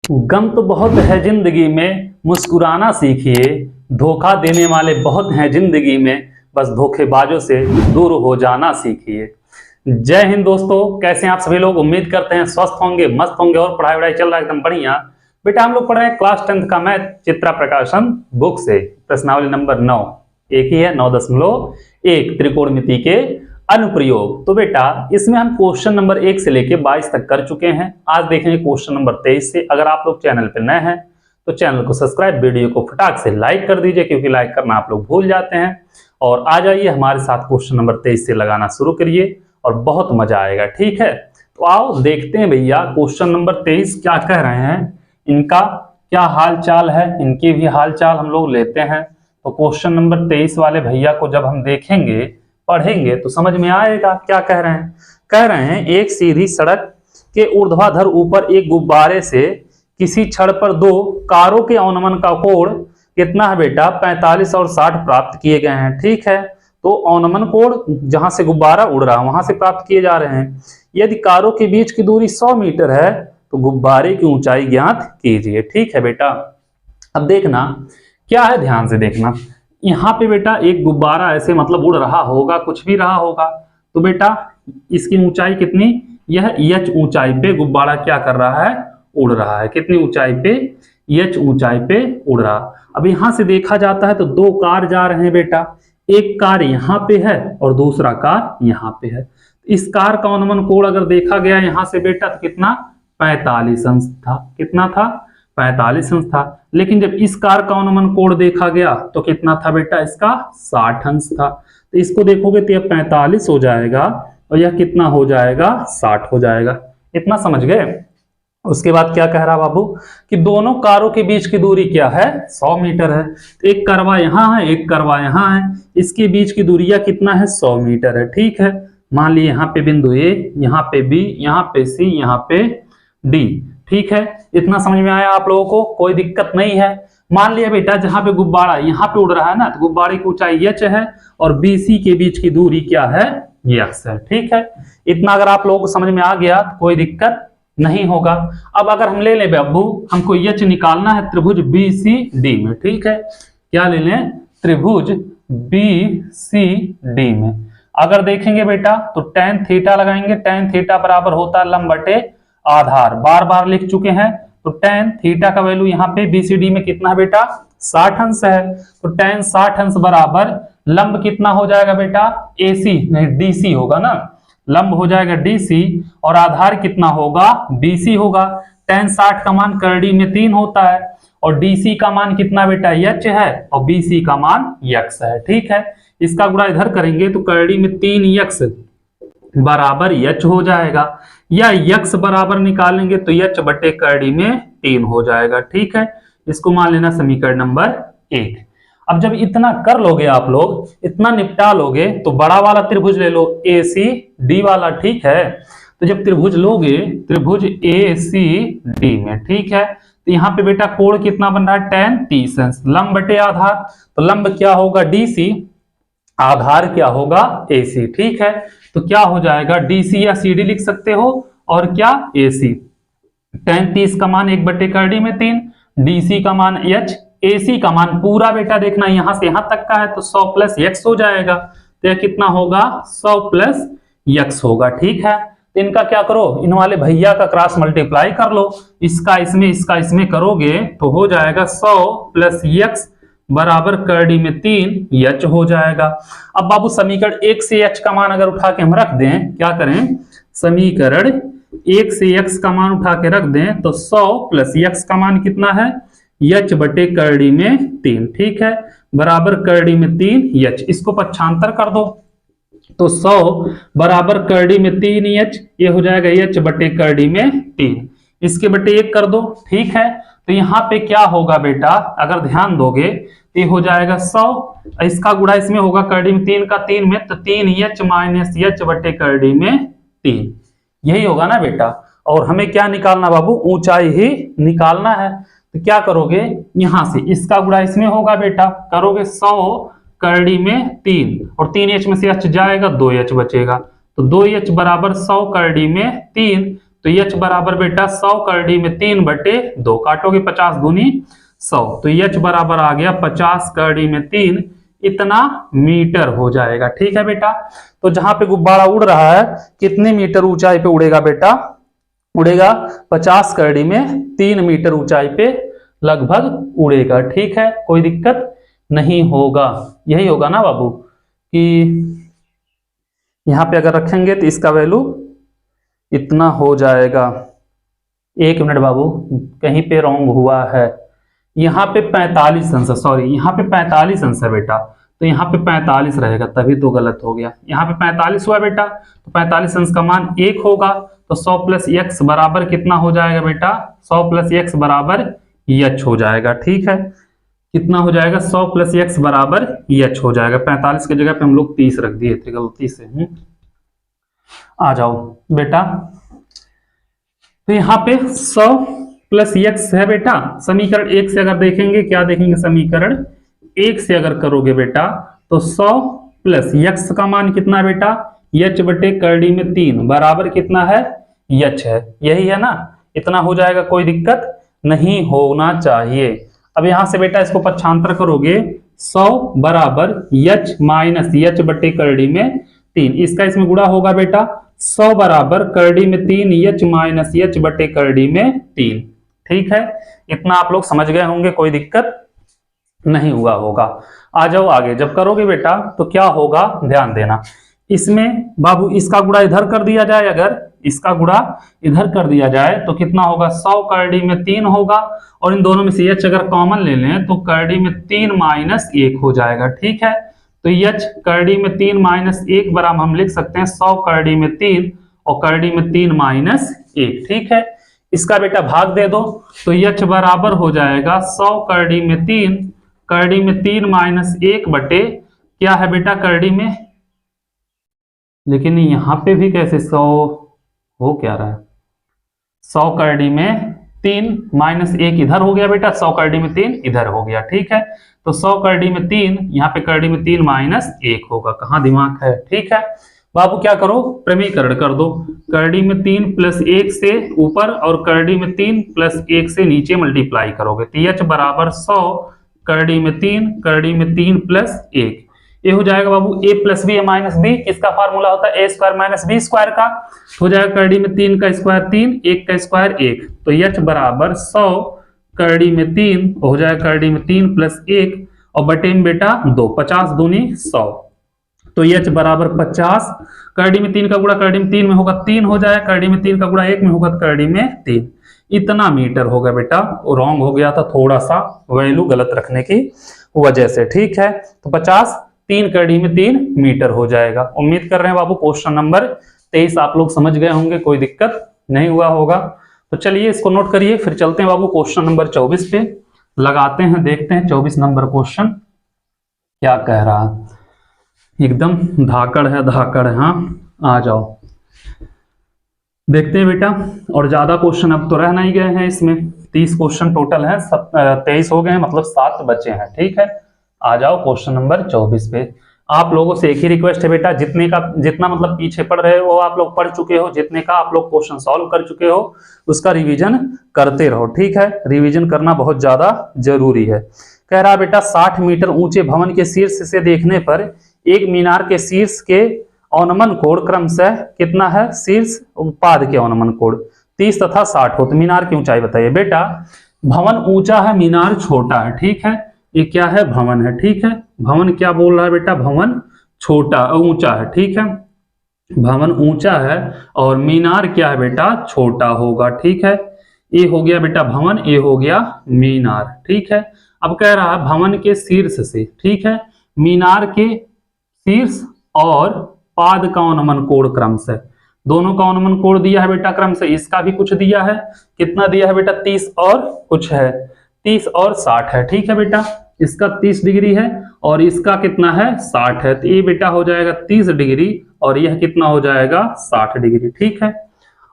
गम तो बहुत है जिंदगी में, मुस्कुराना सीखिए। धोखा देने वाले बहुत हैं जिंदगी में, बस धोखेबाजों से दूर हो जाना सीखिए। जय हिंद दोस्तों, कैसे हैं आप सभी लोग। उम्मीद करते हैं स्वस्थ होंगे, मस्त होंगे और पढ़ाई वढ़ाई चल रहा है एकदम बढ़िया। बेटा हम लोग पढ़ रहे हैं क्लास 10th का मैथ चित्रा प्रकाशन बुक से प्रश्नावली नंबर 9। एक ही है 9.1 त्रिकोणमिति के अनुप्रयोग। तो बेटा इसमें हम क्वेश्चन नंबर 1 से लेके 22 तक कर चुके हैं। आज देखेंगे क्वेश्चन नंबर 23 से। अगर आप लोग चैनल पर नए हैं तो चैनल को सब्सक्राइब, वीडियो को फटाक से लाइक कर दीजिए, क्योंकि लाइक करना आप लोग भूल जाते हैं। और आ जाइए हमारे साथ क्वेश्चन नंबर 23 से लगाना शुरू करिए और बहुत मजा आएगा। ठीक है, तो आओ देखते हैं भैया क्वेश्चन नंबर 23 क्या कह रहे हैं, इनका क्या हाल चाल है, इनकी भी हाल चाल हम लोग लेते हैं। तो क्वेश्चन नंबर 23 वाले भैया को जब हम देखेंगे, पढ़ेंगे तो समझ में आएगा क्या कह रहे हैं। कह रहे हैं एक सीधी सड़क के ऊर्ध्वाधर ऊपर एक गुब्बारे से किसी छड़ पर दो कारों के अवनमन का कोण कितना है बेटा, 45 और 60 प्राप्त किए गए हैं। ठीक है, तो अवनमन कोण जहां से गुब्बारा उड़ रहा है वहां से प्राप्त किए जा रहे हैं। यदि कारों के बीच की दूरी 100 मीटर है तो गुब्बारे की ऊंचाई ज्ञात कीजिए। ठीक है बेटा, अब देखना क्या है, ध्यान से देखना। यहाँ पे बेटा एक गुब्बारा ऐसे मतलब उड़ रहा होगा, कुछ भी रहा होगा, तो बेटा इसकी ऊंचाई कितनी, यह h ऊंचाई पे गुब्बारा क्या कर रहा है, उड़ रहा है। कितनी ऊंचाई पे, h ऊंचाई पे उड़ रहा। अब यहाँ से देखा जाता है तो दो कार जा रहे हैं बेटा, एक कार यहाँ पे है और दूसरा कार यहाँ पे है। इस कार का अवनमन कोण अगर देखा गया यहाँ से बेटा तो कितना, 45 अंश था। कितना था, 45 अंश था। लेकिन जब इस कार का अवनमन कोण देखा गया तो कितना था बेटा, इसका 60 अंश था। तो इसको देखोगे तो यह 45 हो जाएगा और यह कितना हो जाएगा, 60 हो जाएगा। इतना समझ गए। उसके बाद क्या कह रहा बाबू कि दोनों कारों के बीच की दूरी क्या है, 100 मीटर है। तो एक करवा यहाँ है, एक करवा यहाँ है, इसके बीच की दूरिया कितना है, 100 मीटर है। ठीक है, मान लीजिए यहाँ पे बिंदु ए, यहाँ पे बी, यहाँ पे सी, यहाँ पे डी। ठीक है, इतना समझ में आया आप लोगों को, कोई दिक्कत नहीं है। मान लिया बेटा जहां पे गुब्बारा यहाँ पे उड़ रहा है ना, तो गुब्बारे की ऊंचाई h है और BC के बीच की दूरी क्या है, x है। ठीक है, इतना अगर आप लोगों को समझ में आ गया तो कोई दिक्कत नहीं होगा। अब अगर हम ले लें बाबू, हमको h निकालना है त्रिभुज BCD में। ठीक है, क्या ले लें, त्रिभुज BCD में। अगर देखेंगे बेटा तो tan थीटा लगाएंगे, tan थीटा बराबर होता है लंब बटे आधार, बार बार लिख चुके हैं। तो tan थीटा का वैल्यू यहाँ पे BCD में कितना है बेटा, 60 अंश है। तो tan 60 अंश बराबर लंब कितना हो जाएगा बेटा, AC नहीं DC होगा ना, लंब हो जाएगा DC और आधार कितना होगा, BC होगा। tan 60 का मान करड़ी में 3 होता है और DC का मान कितना बेटा, h है और BC का मान x है। ठीक है, इसका गुणा इधर करेंगे तो करड़ी में 3x बराबर h हो जाएगा, या x बराबर निकालेंगे तो h बटे करड़ी में 3 हो जाएगा। ठीक है, इसको मान लेना समीकरण नंबर 1। अब जब इतना कर लोगे आप लोग, इतना निपटा लोगे तो बड़ा वाला त्रिभुज ले लो, ACD वाला। ठीक है, तो जब त्रिभुज लोगे, त्रिभुज ACD में, ठीक है, तो यहाँ पे बेटा कोण कितना बन रहा है, tan 30 अंश, लंब बटे आधार। तो लंब क्या होगा DC, आधार क्या होगा AC। ठीक है, तो क्या हो जाएगा, DC या CD लिख सकते हो और क्या AC। tan 30 का मान 1 बटे करड़ी में 3, DC का मान h, AC का मान पूरा बेटा देखना यहां से यहां तक का है तो 100 प्लस x हो जाएगा। तो यह कितना होगा, 100 प्लस x होगा। ठीक है, तो इनका क्या करो, इन वाले भैया का क्रॉस मल्टीप्लाई कर लो, इसका इसमें करोगे तो हो जाएगा 100 प्लस x बराबर करड़ी में 3 h हो जाएगा। अब बाबू समीकरण 1 से h का मान अगर उठा के हम रख दें, क्या करें, समीकरण 1 से x का मान उठा के रख दें तो 100 प्लस x का मान कितना है, h बटे करड़ी में 3। ठीक है, बराबर करड़ी में 3 h, इसको पक्षांतर कर दो तो 100 बराबर करड़ी में 3h, ये हो जाएगा h बटे करड़ी में 3, इसके बटे 1 कर दो। ठीक है, तो यहाँ पे क्या होगा बेटा, अगर ध्यान दोगे तो ये हो जाएगा 100, इसका गुणा इसमें होगा करड़ी में 3 का 3 में, तो 3h माइनस h बटे करड़ी में 3, यही होगा ना बेटा। और हमें क्या निकालना बाबू, ऊंचाई ही निकालना है। तो क्या करोगे, यहां से इसका गुणा इसमें होगा बेटा, करोगे 100 करड़ी में 3 और 3h में से h जाएगा, 2h बचेगा। तो 2h बराबर 100 करड़ी में 3, तो h बराबर बेटा 100 करड़ी में 3/2, काटोगे 50 दूनी 100, तो h बराबर आ गया 50 करड़ी में 3, इतना मीटर हो जाएगा। ठीक है बेटा, तो जहां पे गुब्बारा उड़ रहा है कितने मीटर ऊंचाई पे उड़ेगा बेटा? उड़ेगा 50 करड़ी में 3 मीटर ऊंचाई पे लगभग उड़ेगा। ठीक है, कोई दिक्कत नहीं होगा। यही होगा ना बाबू कि यहां पे अगर रखेंगे तो इसका वैल्यू इतना हो जाएगा। 1 मिनट बाबू, कहीं पे रॉन्ग हुआ है। यहाँ पे 45 आंसर, सॉरी यहाँ पे 45 आंसर बेटा, तो यहाँ पे 45 रहेगा, तभी तो गलत हो गया। यहाँ पे 45 हुआ बेटा, तो 45 अंश का मान 1 होगा, तो 100 प्लस x बराबर कितना हो जाएगा बेटा? 100 प्लस x बराबर h हो जाएगा। ठीक है, कितना हो जाएगा? 100 प्लस x बराबर h हो जाएगा। 45 की जगह पे हम लोग 30 रख दिए थे गलती से। आ जाओ बेटा, तो यहाँ पे 100 प्लस x है बेटा। समीकरण 1 से अगर देखेंगे, क्या देखेंगे? समीकरण 1 से अगर करोगे बेटा तो 100 प्लस x का मान कितना है बेटा? h बटे करड़ी में 3 बराबर कितना है? h है, यही है ना? इतना हो जाएगा, कोई दिक्कत नहीं होना चाहिए। अब यहां से बेटा इसको पक्षांतर करोगे, 100 बराबर h माइनस h बटे करड़ी में 3, इसका इसमें गुणा होगा बेटा। 100 बराबर करड़ी में 3 h माइनस h बटे करड़ी में 3। ठीक है, इतना आप लोग समझ गए होंगे, कोई दिक्कत नहीं हुआ होगा। आ जाओ आगे, जब करोगे बेटा तो क्या होगा ध्यान देना। इसमें बाबू इसका गुणा इधर कर दिया जाए, अगर इसका गुणा इधर कर दिया जाए तो कितना होगा? 100 करड़ी में 3 होगा, और इन दोनों में से h अगर कॉमन ले लें तो करड़ी में 3 माइनस 1 हो जाएगा। ठीक है, तो h करड़ी में 3 माइनस 1 बराबर हम लिख सकते हैं 100 करड़ी में 3 और करड़ी में 3 माइनस 1। ठीक है, इसका बेटा भाग दे दो, तो h बराबर हो जाएगा 100 करड़ी में 3, करड़ी में 3 माइनस 1 बटे क्या है बेटा? करड़ी में, लेकिन यहां पे भी कैसे 100 हो क्या रहा है? 100 करड़ी में 3 माइनस 1 इधर हो गया बेटा, 100 करड़ी में 3 इधर हो गया। ठीक है, तो 100 करड़ी में 3, यहाँ पे करड़ी में 3 माइनस 1 होगा। कहाँ दिमाग है? ठीक है बाबू, क्या करो? प्रमेयकरण कर दो। करड़ी में 3 प्लस 1 से ऊपर और करड़ी में 3 प्लस 1 से नीचे मल्टीप्लाई करोगे, तो h बराबर 100 करड़ी में 3, करड़ी में 3 प्लस 1, ये हो जाएगा बाबू a plus B minus B. किसका फार्मूला होता है? a square minus B square का। हो जाएगा करड़ी में 3 का स्क्वायर 3, 1 का स्क्वायर 1, तो h बराबर 100 करड़ी में 3 हो जाएगा करड़ी में 3 प्लस 1 और बटे में बेटा 2, 50 दूनी 100, तो h बराबर 50। करड़ी में 3 का गुणा करड़ी में 3 में होगा 3 हो जाएगा, करड़ी में 3 का गुणा 1 में होगा करड़ी में 3, इतना मीटर होगा बेटा। रॉन्ग हो गया था थोड़ा सा, वैल्यू गलत रखने की वजह से। ठीक है, तो 50 3 करड़ी में 3 मीटर हो जाएगा। उम्मीद कर रहे हैं बाबू क्वेश्चन नंबर 23 आप लोग समझ गए होंगे, कोई दिक्कत नहीं हुआ होगा। तो चलिए इसको नोट करिए, फिर चलते हैं बाबू क्वेश्चन नंबर 24 पे, लगाते हैं, देखते हैं 24 नंबर क्वेश्चन क्या कह रहा है। एकदम धाकड़ है, धाकड़ है। हाँ, आ जाओ देखते हैं बेटा। और ज्यादा क्वेश्चन अब तो रह नहीं गए हैं इसमें, 30 क्वेश्चन टोटल है, 23 हो गए हैं, मतलब 7 बचे हैं। ठीक है, आ जाओ क्वेश्चन नंबर 24 पे। आप लोगों से एक ही रिक्वेस्ट है बेटा, जितना मतलब पीछे पढ़ रहे हो आप लोग पढ़ चुके हो, जितने का आप लोग क्वेश्चन सॉल्व कर चुके हो उसका रिवीजन करते रहो। ठीक है, रिवीजन करना बहुत ज्यादा जरूरी है। कह रहा बेटा 60 मीटर ऊंचे भवन के शीर्ष से देखने पर एक मीनार के शीर्ष के अवनमन कोण क्रमशः कितना है? शीर्ष पाद के अवनमन कोण 30 तथा 60 हो, तो मीनार की ऊंचाई बताइए बेटा। भवन ऊंचा है, मीनार छोटा है। ठीक है, ये क्या है? भवन है। ठीक है, भवन क्या बोल रहा है बेटा? भवन छोटा ऊंचा है। ठीक है, भवन ऊंचा है और मीनार क्या है बेटा? छोटा होगा। ठीक है, ये हो गया बेटा भवन, ये हो गया मीनार। ठीक है, अब कह रहा है भवन के शीर्ष से, ठीक है, मीनार के शीर्ष और पाद का अवनमन कोण क्रमशः, दोनों का अवनमन कोण दिया है बेटा क्रमशः, इसका भी कुछ दिया है, कितना दिया है बेटा? 30 और कुछ है, 30 और 60 है। ठीक है बेटा, इसका 30 डिग्री है और इसका कितना है? 60 है, तो ये बेटा हो जाएगा 30 डिग्री और यह कितना हो जाएगा? 60 डिग्री। ठीक है,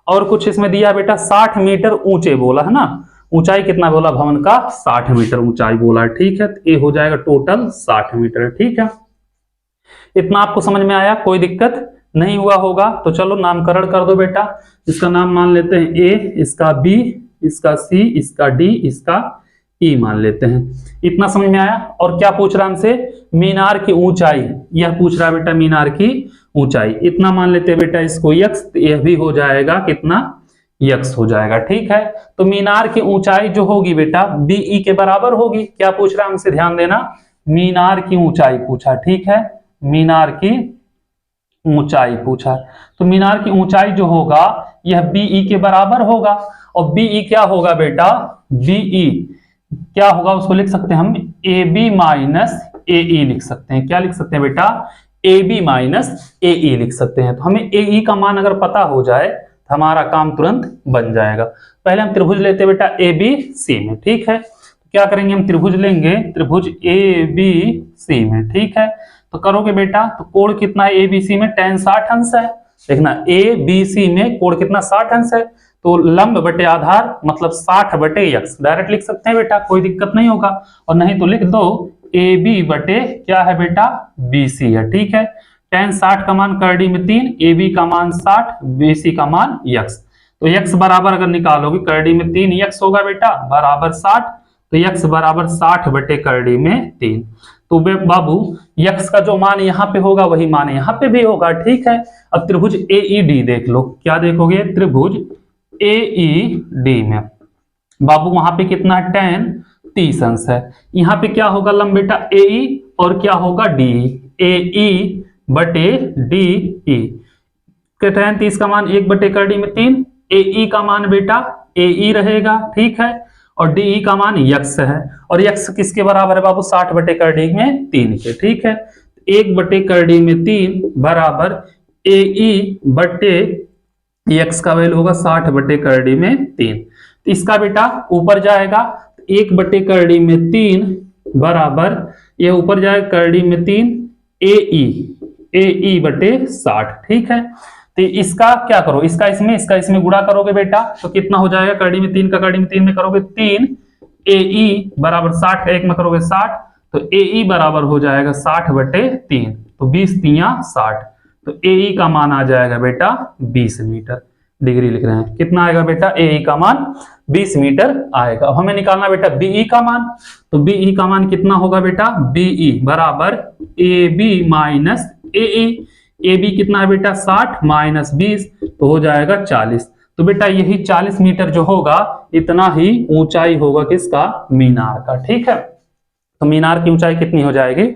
और कुछ इसमें दिया है बेटा 60 मीटर ऊंचे बोला है ना, ऊंचाई कितना बोला भवन का? 60 मीटर ऊंचाई बोला है। ठीक है, तो ये हो जाएगा टोटल 60 मीटर। ठीक है, इतना आपको समझ में आया, कोई दिक्कत नहीं हुआ होगा तो चलो नामकरण कर दो बेटा। इसका नाम मान लेते हैं ए, इसका बी, इसका सी, इसका डी, इसका ई मान लेते हैं। इतना समझ में आया। और क्या पूछ रहा है हमसे? मीनार की ऊंचाई, यह पूछ रहा है बेटा मीनार की ऊंचाई। इतना मान लेते हैं बेटा इसको यक्स, तो यह भी हो जाएगा कितना? यक्स हो जाएगा। ठीक है, तो मीनार की ऊंचाई जो होगी बेटा बीई के बराबर होगी। क्या पूछ रहा है हमसे? ध्यान देना, मीनार की ऊंचाई पूछा। ठीक है, मीनार की ऊंचाई पूछा, तो मीनार की ऊंचाई जो होगा यह बीई के बराबर होगा। और बीई क्या होगा बेटा? बीई क्या होगा उसको लिख सकते हैं हम ए बी माइनस ए ई लिख सकते हैं। क्या लिख सकते हैं बेटा? ए बी माइनस ए ई लिख सकते हैं। तो हमें ए ई का मान अगर पता हो जाए तो हमारा काम तुरंत बन जाएगा। पहले हम त्रिभुज लेते हैं बेटा ए बी सी में। ठीक है, तो क्या करेंगे हम? त्रिभुज लेंगे, त्रिभुज ए बी सी में। ठीक है, तो करोगे बेटा तो कोण कितना है ए बी सी में? tan 60 अंश है। देखना ए बी सी में कोण कितना? 60 अंश है। तो लंब बटे आधार मतलब 60 बटे यक्स डायरेक्ट लिख सकते हैं बेटा, कोई दिक्कत नहीं होगा। और नहीं तो लिख दो ए बी बटे क्या है बेटा? बी सी है। ठीक है, tan 60 का मान करड़ी में 3, ए बी का मान 60, बी सी का मान यक्स। तो यक्स बराबर अगर निकालोगे करड़ी में 3 यक्स होगा बेटा बराबर 60, तो यक्स बराबर 60 बटे करड़ी में 3। तो बाबू यक्स का जो मान यहाँ पे होगा वही मान यहाँ पे भी होगा। ठीक है, अब त्रिभुज ए ई डी देख लो। क्या देखोगे? त्रिभुज ए ई डी में बाबू वहां पे कितना है? tan 30 अंश है। यहाँ पे क्या होगा लंब बेटा? ए ई और क्या होगा? डी, ए ई बटे डी ई। tan 30 का मान 1 बटे करड़ी में 3, ए ई का मान बेटा ए ई रहेगा। ठीक है, और डी ई का मान यक्स है। और यक्स किसके बराबर है बाबू? 60 बटे करड़ी में 3 के। ठीक है, 1 बटे करड़ी में 3 बराबर ए ई बटे यक्स का वैल्यू होगा 60 बटे करड़ी में 3। तो इसका बेटा ऊपर जाएगा 1 बटे करड़ी में 3 बराबर ये ऊपर जाएगा करड़ी में 3 ए ई बटे 60। ठीक है, तो इसका क्या करो? इसका इसमें गुणा करोगे बेटा तो कितना हो जाएगा? करड़ी में 3 का करड़ी में 3 में करोगे 3 ए ई बराबर 60 का 1 में करोगे 60, तो ए ई बराबर हो जाएगा 60 बटे 3, तो 20 तिया 60। तो ए ई का मान आ जाएगा बेटा 20 मीटर। डिग्री लिख रहे हैं, कितना आएगा बेटा? ए ई का मान 20 मीटर आएगा। अब हमें निकालना बेटा बीई का मान, तो बीई का मान कितना होगा बेटा? बीई बराबर A B minus A E. A B कितना है बेटा? 60 माइनस 20 तो हो जाएगा 40। तो बेटा यही 40 मीटर जो होगा इतना ही ऊंचाई होगा किसका? मीनार का। ठीक है, तो मीनार की ऊंचाई कितनी हो जाएगी?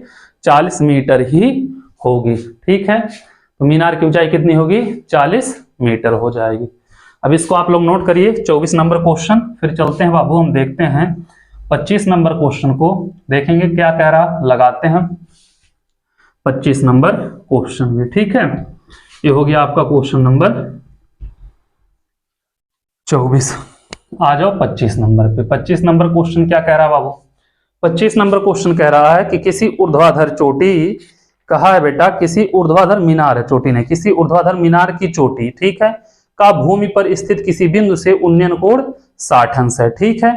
40 मीटर ही होगी। ठीक है, तो मीनार की ऊंचाई कितनी होगी? 40 मीटर हो जाएगी। अब इसको आप लोग नोट करिए 24 नंबर क्वेश्चन। फिर चलते हैं बाबू हम देखते हैं 25 नंबर क्वेश्चन को, देखेंगे क्या कह रहा, लगाते हैं 25 नंबर क्वेश्चन में। ठीक है, ये हो गया आपका क्वेश्चन नंबर 24। आ जाओ 25 नंबर पे। 25 नंबर क्वेश्चन क्या कह रहा है बाबू? 25 नंबर क्वेश्चन कह रहा है कि किसी ऊर्ध्वाधर चोटी, कहा है बेटा किसी ऊर्ध्वाधर मीनार है, चोटी नहीं, किसी ऊर्ध्वाधर मीनार की चोटी, ठीक है, का भूमि पर स्थित किसी बिंदु से उन्नयन कोण 60 अंश है। ठीक है,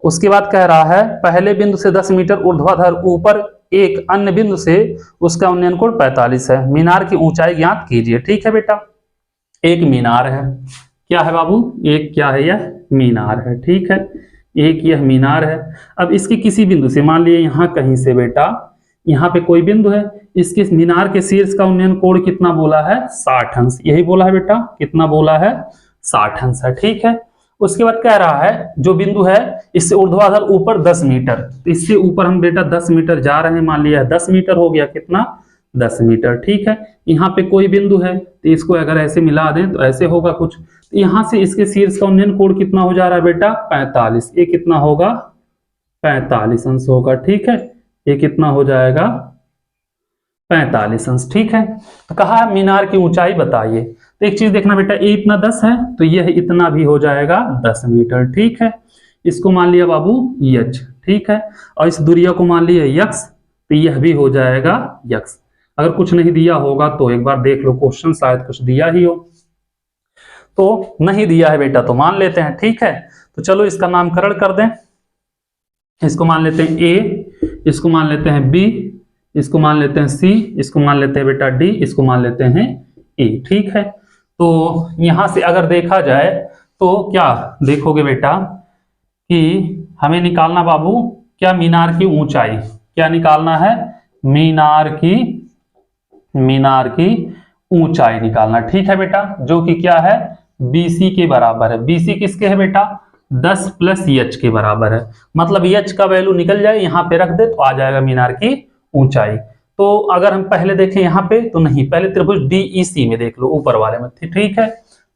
उसके बाद कह रहा है पहले बिंदु से 10 मीटर ऊर्ध्वाधर ऊपर एक अन्य बिंदु से उसका उन्नयन कोण 45 है। मीनार की ऊंचाई ज्ञात कीजिए। ठीक है बेटा, एक मीनार है, क्या है बाबू? एक क्या है? यह मीनार है। ठीक है, एक यह मीनार है। अब इसके किसी बिंदु से, मान लीजिए यहां कहीं से बेटा, यहाँ पे कोई बिंदु है, इसके मीनार के शीर्ष का उन्नयन कोण कितना बोला है? 60 अंश। यही बोला है बेटा, कितना बोला है? 60 अंश है। ठीक है, उसके बाद कह रहा है जो बिंदु है इससे ऊर्ध्वाधर ऊपर 10 मीटर, तो इससे ऊपर हम बेटा 10 मीटर जा रहे हैं, मान लिया 10 मीटर हो गया, कितना? 10 मीटर। ठीक है, यहाँ पे कोई बिंदु है तो इसको अगर ऐसे मिला दें तो ऐसे होगा कुछ। तो यहाँ से इसके शीर्ष का उन्नयन कोण कितना हो जा रहा है बेटा? 45। ये कितना होगा? 45 अंश होगा। ठीक है, ये कितना हो जाएगा? 45 अंश। ठीक है, तो कहा मीनार की ऊंचाई बताइए। तो एक चीज देखना बेटा, ये इतना 10 है तो यह इतना भी हो जाएगा 10 मीटर। ठीक है, इसको मान लिया बाबू यच। ठीक है, और इस दूरिया को मान लिया यक्स, तो यह भी हो जाएगा यक्स। अगर कुछ नहीं दिया होगा तो एक बार देख लो क्वेश्चन, शायद कुछ दिया ही हो। तो नहीं दिया है बेटा तो मान लेते हैं। ठीक है, तो चलो इसका नामकरण कर दें। इसको मान लेते हैं ए, इसको मान लेते हैं बी, इसको मान लेते हैं सी, इसको मान लेते हैं बेटा डी, इसको मान लेते हैं ए। ठीक है, तो यहां से अगर देखा जाए तो क्या देखोगे बेटा कि हमें निकालना बाबू क्या, मीनार की ऊंचाई। क्या निकालना है? मीनार की ऊंचाई निकालना। ठीक है बेटा, जो कि क्या है, BC के बराबर है। BC किसके है बेटा? 10 प्लस H के बराबर है। मतलब H का वैल्यू निकल जाए, यहां पे रख दे तो आ जाएगा मीनार की ऊंचाई। तो अगर हम पहले देखें यहाँ पे तो नहीं, पहले त्रिभुज DEC में देख लो, ऊपर वाले में। ठीक है,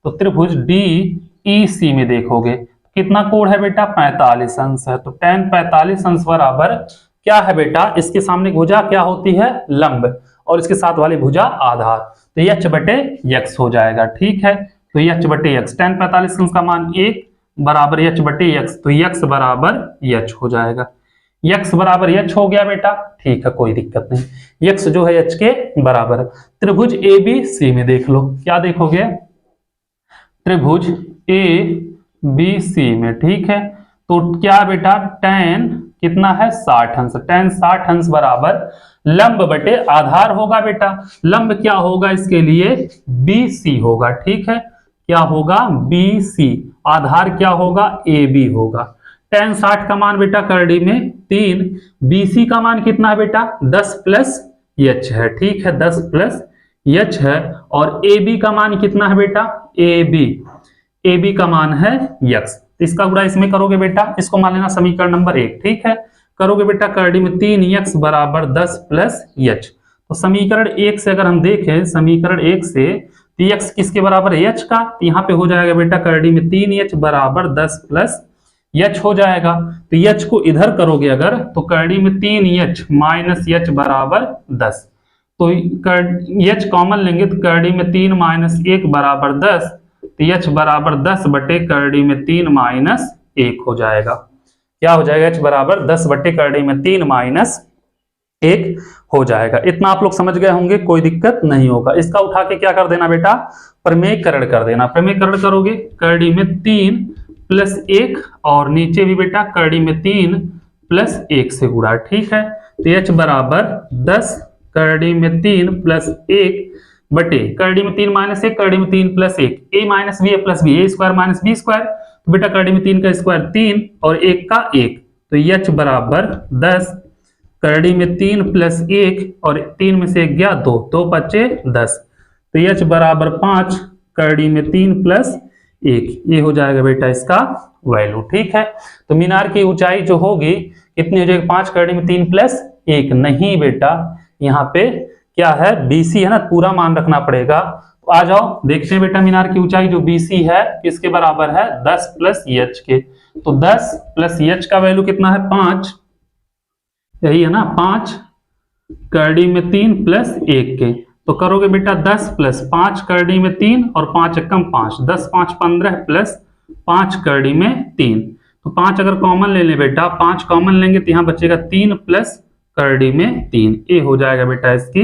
तो त्रिभुज DEC में देखोगे कितना कोण है बेटा? 45 अंश है। तो tan 45 अंश बराबर क्या है बेटा? इसके सामने भुजा क्या होती है? लंब, और इसके साथ वाली भुजा आधार। तो H बटे x हो जाएगा। ठीक है, तो H बटे x, tan 45 अंश का मान 1 बराबर H बटे x, तो x बराबर h हो जाएगा। x बराबर h हो गया बेटा। ठीक है, कोई दिक्कत नहीं, x जो है h के बराबर है। त्रिभुज ABC में देख लो, क्या देखोगे? त्रिभुज ABC में। ठीक है, तो क्या बेटा? tan कितना है? 60 अंश। tan 60 अंश बराबर लंब बटे आधार होगा बेटा। लंब क्या होगा इसके लिए? BC होगा। ठीक है, क्या होगा? BC। आधार क्या होगा? AB होगा। tan 60 का मान बेटा करड़ी में 3, BC का मान कितना है बेटा? 10 प्लस H है। ठीक है, 10 प्लस H है, और AB का मान कितना है बेटा? AB का मान है x। इसका गुणा इसमें करोगे बेटा, इसको मान लेना समीकरण नंबर 1। ठीक है, करोगे बेटा करड़ी में 3x बराबर 10 प्लस H। तो समीकरण 1 से अगर हम देखें, समीकरण 1 से x किसके बराबर है? h का। तो यहाँ पे हो जाएगा बेटा करड़ी में 3h बराबर 10 प्लस h हो जाएगा। तो h को इधर करोगे अगर, तो करड़ी में 3h माइनस h बराबर 10। तो h कॉमन लेंगे तो करड़ी में 3 माइनस 1 बराबर 10, तो h बराबर 10 बटे करड़ी में 3 माइनस 1 हो जाएगा। क्या हो जाएगा? h बराबर 10 बटे करड़ी में 3 माइनस 1 हो जाएगा। इतना आप लोग समझ गए होंगे, कोई दिक्कत नहीं होगा। इसका उठा के क्या कर देना बेटा? प्रमेयकरण कर देना। प्रमेयकरण करोगे करड़ी में 3 प्लस 1, और नीचे भी बेटा करड़ी में 3 प्लस 1 से गुणा। ठीक है, तो h बराबर 10 करड़ी में 3 प्लस 1 बटे करड़ी में 3 माइनस 1, करड़ी में 3 plus 1, a minus B plus B, A square minus B square. तो बेटा करड़ी में 3 का स्क्वायर 3 और 1 का 1, तो h बराबर 10 करड़ी में 3 प्लस 1 और 3 में से 1 गया 2, 2 बचे 10, तो h बराबर 5 करड़ी में 3 प्लस 1। ये हो जाएगा बेटा इसका वैल्यू। ठीक है, तो मीनार की ऊंचाई जो होगी कितनी हो जाएगी? 5 करड़ी में 3 प्लस 1। नहीं बेटा, यहाँ पे क्या है? BC है ना, पूरा मान रखना पड़ेगा। तो आ जाओ देखते हैं बेटा, मीनार की ऊंचाई जो BC है किसके बराबर है? 10 प्लस H के। तो 10 प्लस H का वैल्यू कितना है? 5, यही है ना, 5 करड़ी में 3 प्लस 1 के। तो करोगे बेटा 10 प्लस 5 करड़ी में 3 और 5 एकम 5, 10 5 15 प्लस 5 करड़ी में 3। तो 5 अगर कॉमन ले ले बेटा, 5 कॉमन लेंगे तो यहाँ बचेगा 3 प्लस करड़ी में 3। ये हो जाएगा बेटा इसकी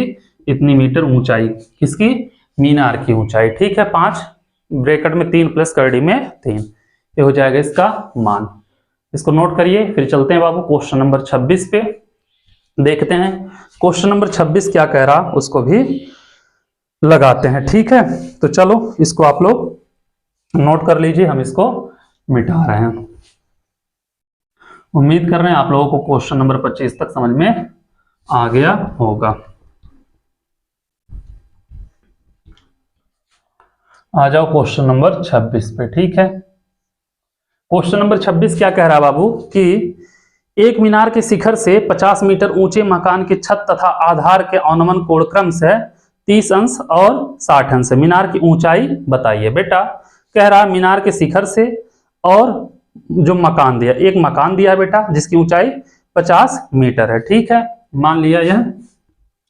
इतनी मीटर ऊंचाई, किसकी? मीनार की ऊंचाई। ठीक है, 5 ब्रैकेट में 3 प्लस करड़ी में 3, ये हो जाएगा इसका मान। इसको नोट करिए, फिर चलते हैं बाबू क्वेश्चन नंबर 26 पे। देखते हैं क्वेश्चन नंबर 26 क्या कह रहा, उसको भी लगाते हैं। ठीक है, तो चलो इसको आप लोग नोट कर लीजिए, हम इसको मिटा रहे हैं। उम्मीद कर रहे हैं आप लोगों को क्वेश्चन नंबर 25 तक समझ में आ गया होगा। आ जाओ क्वेश्चन नंबर 26 पे। ठीक है, क्वेश्चन नंबर 26 क्या कह रहा है बाबू कि एक मीनार के शिखर से 50 मीटर ऊंचे मकान की छत तथा आधार के अनुमान कोण क्रमशः 30 अंश और 60 अंश है। मीनार की ऊंचाई बताइए। बेटा कह रहा है मीनार के शिखर से, और जो मकान दिया, एक मकान दिया है बेटा जिसकी ऊंचाई 50 मीटर है। ठीक है, मान लिया यह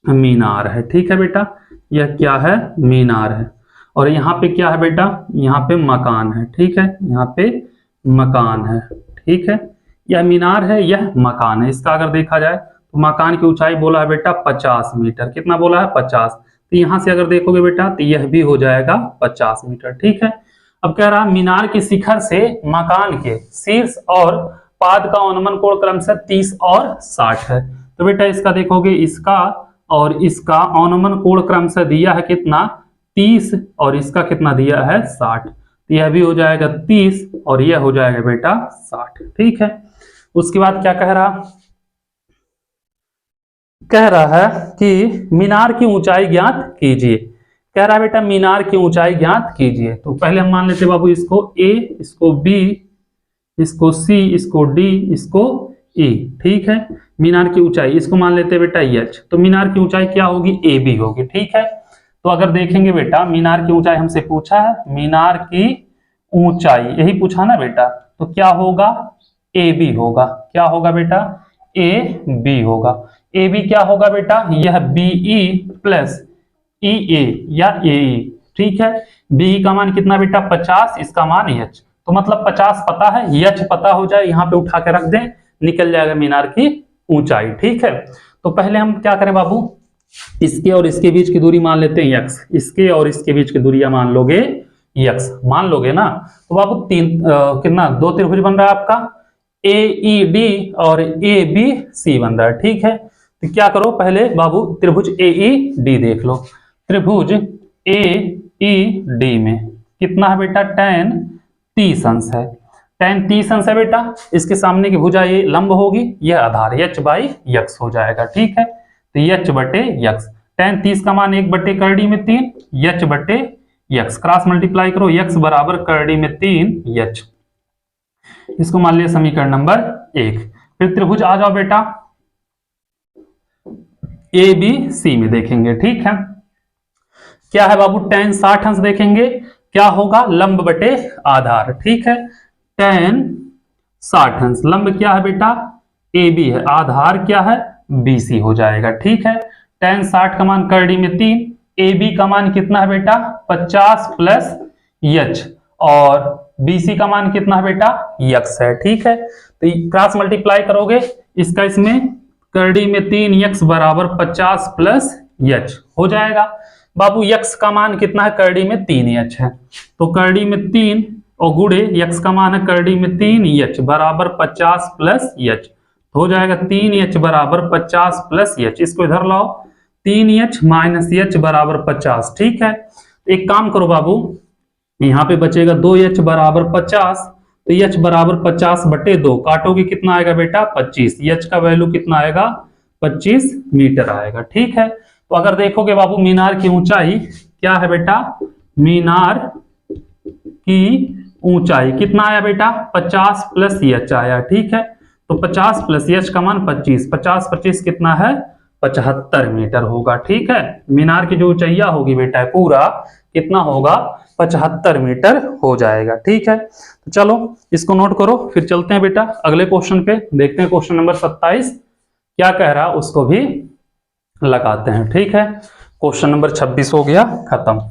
मीनार है। ठीक है बेटा, यह क्या है? मीनार है। और यहाँ पे क्या है बेटा? यहाँ पे मकान है। ठीक है, यहाँ पे मकान है। ठीक है, यह मीनार है, यह मकान है। इसका अगर देखा जाए तो मकान की ऊंचाई बोला है बेटा 50 मीटर। कितना बोला है? 50। तो यहां से अगर देखोगे बेटा तो यह भी हो जाएगा 50 मीटर। ठीक है, अब कह रहा मीनार के शिखर से मकान के शीर्ष और पाद का अनुमान कोण क्रमशः 30 और 60 है। तो बेटा इसका देखोगे, इसका और इसका अनुमान कोण क्रमशः दिया है कितना? 30 और इसका कितना दिया है 60, तो यह भी हो जाएगा 30 और यह हो जाएगा बेटा 60। ठीक है, उसके बाद क्या कह रहा है कि मीनार की ऊंचाई ज्ञात कीजिए। कह रहा है बेटा मीनार की ऊंचाई ज्ञात कीजिए। तो पहले हम मान लेते हैं बाबू इसको A, इसको B, इसको C, इसको D, इसको E। ठीक है, मीनार की ऊंचाई इसको मान लेते हैं बेटा H। तो मीनार की ऊंचाई क्या होगी AB होगी। ठीक है, तो अगर देखेंगे बेटा मीनार की ऊंचाई हमसे पूछा है, मीनार की ऊंचाई यही पूछा ना बेटा, तो क्या होगा AB होगा। क्या होगा बेटा AB होगा। AB क्या होगा बेटा, यह BE प्लस EA या AE। ठीक है, BE का मान कितना बेटा 50, इसका मान H, तो मतलब 50 पता है, H पता हो जाए यहाँ पे उठा के रख दें, निकल जाएगा मीनार की ऊंचाई। ठीक है, तो पहले हम क्या करें बाबू, इसके और इसके बीच की दूरी मान लेते हैं x, इसके और इसके बीच की दूरी मान लोगे x, मान लोगे ना। तो बाबू कितना 2 त्रिभुज बन रहा है आपका AED और ABC बन रहा है। ठीक है, तो क्या करो पहले बाबू त्रिभुज AED देख लो। त्रिभुज AED में कितना है बेटा tan 30 अंश है। tan 30 अंश है बेटा, इसके सामने की भुजा ये लंब होगी, यह आधार h बाई x हो जाएगा। ठीक है, तो h बटे x, tan 30 का मान 1 बटे करड़ी में 3, h बटे x, क्रॉस मल्टीप्लाई करो, x बराबर करड़ी में 3 h। इसको मान लिया समीकरण नंबर 1। फिर त्रिभुज आ जाओ बेटा ABC में देखेंगे। ठीक है, क्या है बाबू tan 60 अंश देखेंगे, क्या होगा लंब बटे आधार। ठीक है, tan 60 अंश, लंब क्या है बेटा AB है, आधार क्या है BC हो जाएगा। ठीक है, tan 60 का मान करड़ी में 3, AB का मान कितना है बेटा 50 प्लस h और BC का मान कितना है बेटा x है। ठीक है, तो क्रॉस मल्टीप्लाई करोगे इसका इसमें, करड़ी में 3x बराबर 50 प्लस h हो जाएगा। बाबू x का मान कितना है करड़ी में 3h है, तो करड़ी में 3 और गुड़े x का मान है करड़ी में 3h बराबर 50 प्लस h, हो जाएगा 3h बराबर 50 प्लस h। इसको इधर लाओ, 3h माइनस h बराबर 50। ठीक है, एक काम करो बाबू, यहाँ पे बचेगा 2h बराबर 50, तो h बराबर 50 बटे 2, काटोगे कितना आएगा बेटा 25, h का वैल्यू कितना आएगा 25 मीटर आएगा। ठीक है, तो अगर देखोगे बाबू मीनार की ऊंचाई क्या है बेटा, मीनार की ऊंचाई कितना आया बेटा 50 प्लस h आया। ठीक है, तो 50 प्लस h का मान 25, 50 25 कितना है 75 मीटर होगा। ठीक है, मीनार की जो ऊंचाइया होगी बेटा पूरा कितना होगा 75 मीटर हो जाएगा। ठीक है, तो चलो इसको नोट करो, फिर चलते हैं बेटा अगले क्वेश्चन पे, देखते हैं क्वेश्चन नंबर 27 क्या कह रहा है, उसको भी लगाते हैं। ठीक है, क्वेश्चन नंबर 26 हो गया खत्म,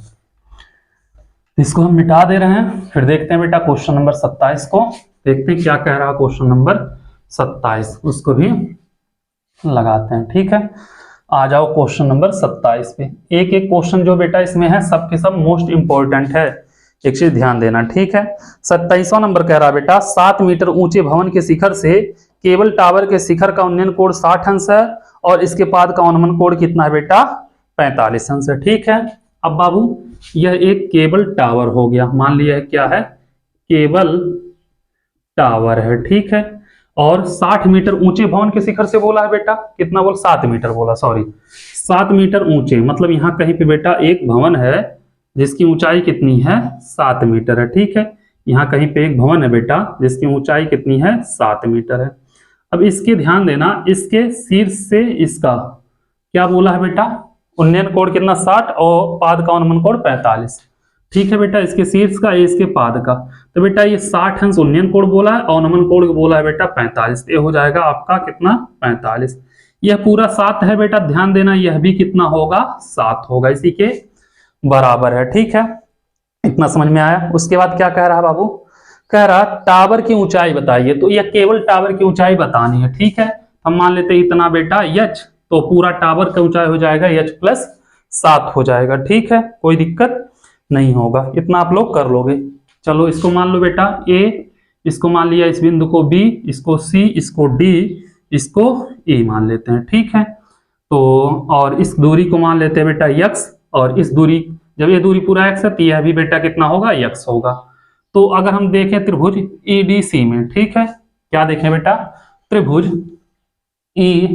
इसको हम मिटा दे रहे हैं। फिर देखते हैं बेटा क्वेश्चन नंबर 27 को, देखते हैं क्या कह रहा है क्वेश्चन नंबर 27, उसको भी लगाते हैं। ठीक है, आ जाओ क्वेश्चन नंबर 27 पे। एक एक क्वेश्चन जो बेटा इसमें है सबके सब मोस्ट इंपॉर्टेंट है, एक चीज ध्यान देना। ठीक है, 27वां नंबर कह रहा बेटा 7 मीटर ऊंचे भवन के शिखर से केबल टावर के शिखर का उन्नयन कोण 60 अंश है और इसके पाद का अवनमन कोण कितना है बेटा 45 अंश है। ठीक है, अब बाबू यह एक केबल टावर हो गया, मान लिया है क्या है केबल टावर है। ठीक है, और 60 मीटर ऊंचे भवन के शिखर से बोला है बेटा, कितना बोल 7 मीटर बोला, सॉरी 7 मीटर ऊंचे, मतलब यहाँ कहीं पे बेटा एक भवन है जिसकी ऊंचाई कितनी है 7 मीटर है। ठीक है, यहाँ कहीं पे एक भवन है बेटा जिसकी ऊंचाई कितनी है 7 मीटर है। अब इसके ध्यान देना, इसके शीर्ष से इसका क्या बोला है बेटा उन्नयन कोण कितना 60 और पाद का अवनमन कोण 45। ठीक है बेटा, इसके शीर्ष का इसके पाद का, तो बेटा ये 60 अंश उन्नयन कोण बोला है, अवनमन कोण बोला है बेटा 45, ये हो जाएगा आपका कितना 45। यह पूरा 7 है बेटा, ध्यान देना यह भी कितना होगा 7 होगा, इसी के बराबर है। ठीक है, इतना समझ में आया। उसके बाद क्या कह रहा बाबू, कह रहा टावर की ऊंचाई बताइए, तो यह केवल टावर की ऊंचाई बतानी है। ठीक है, हम मान लेते हैं इतना बेटा h, तो पूरा टावर का ऊंचाई हो जाएगा h प्लस 7 हो जाएगा। ठीक है, कोई दिक्कत नहीं होगा, इतना आप लोग कर लोगे। चलो इसको मान लो बेटा A, इसको मान लिया इस बिंदु को B, इसको C, इसको D, इसको E मान लेते हैं। ठीक है, तो और इस दूरी को मान लेते हैं बेटा x, और इस दूरी जब ये दूरी पूरा x है तो यह भी बेटा कितना होगा, x होगा। तो अगर हम देखें त्रिभुज EDC में, ठीक है, क्या देखें बेटा, त्रिभुज ई,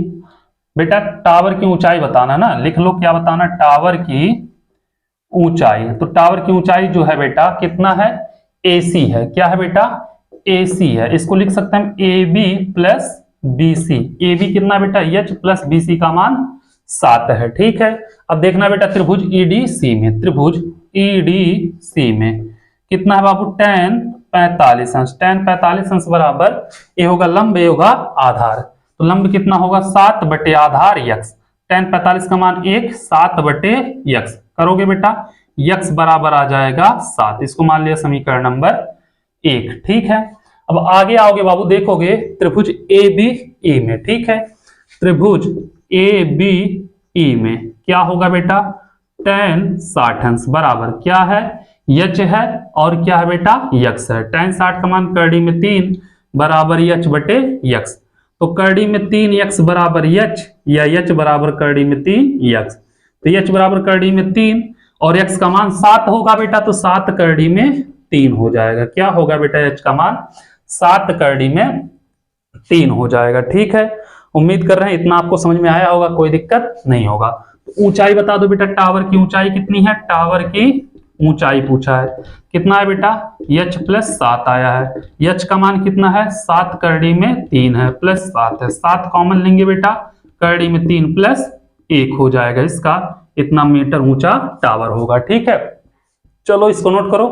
बेटा टावर की ऊंचाई बताना ना, लिख लो क्या बताना, टावर की ऊंचाई। तो टावर की ऊंचाई जो है बेटा कितना है, AC है। क्या है बेटा, AC है। इसको लिख सकते हैं AB प्लस BC। AB कितना बेटा, H प्लस BC का मान 7 है, ठीक है। अब देखना बेटा त्रिभुज EDC में, त्रिभुज EDC में कितना है बाबू, tan 45 अंश। tan 45 अंश बराबर, ये होगा लंब, ये होगा आधार। तो लंब कितना होगा, 7 बटे आधार x। tan 45 का मान 1, 7 बटे x करोगे बेटा, x बराबर आ जाएगा 7। इसको मान लिया समीकरण नंबर 1, ठीक है। अब आगे आओगे बाबू, देखोगे त्रिभुज ABE में, ठीक है, त्रिभुज ABE में क्या होगा बेटा, tan 60 अंश बराबर क्या है, h है, और क्या है बेटा, x है। tan 60 का मान करड़ी में 3 बराबर h बटे x। तो करड़ी में 3x बराबर h, या h बराबर करड़ी में 3x। तो h बराबर करड़ी में 3 और x का मान 7 होगा बेटा, तो 7 करड़ी में 3 हो जाएगा। क्या होगा बेटा, h का मान 7 करड़ी में 3 हो जाएगा, ठीक है। उम्मीद कर रहे हैं इतना आपको समझ में आया होगा, कोई दिक्कत नहीं होगा। तो ऊंचाई बता दो बेटा, टावर की ऊंचाई कितनी है, टावर की ऊंचाई पूछा है, कितना है बेटा, h प्लस 7 आया है। h का मान कितना है, 7 करड़ी में 3 है, प्लस 7 है। 7 कॉमन लेंगे बेटा, करड़ी में 3 प्लस 1 हो जाएगा, इसका इतना मीटर ऊंचा टावर होगा, ठीक है। चलो इसको नोट करो,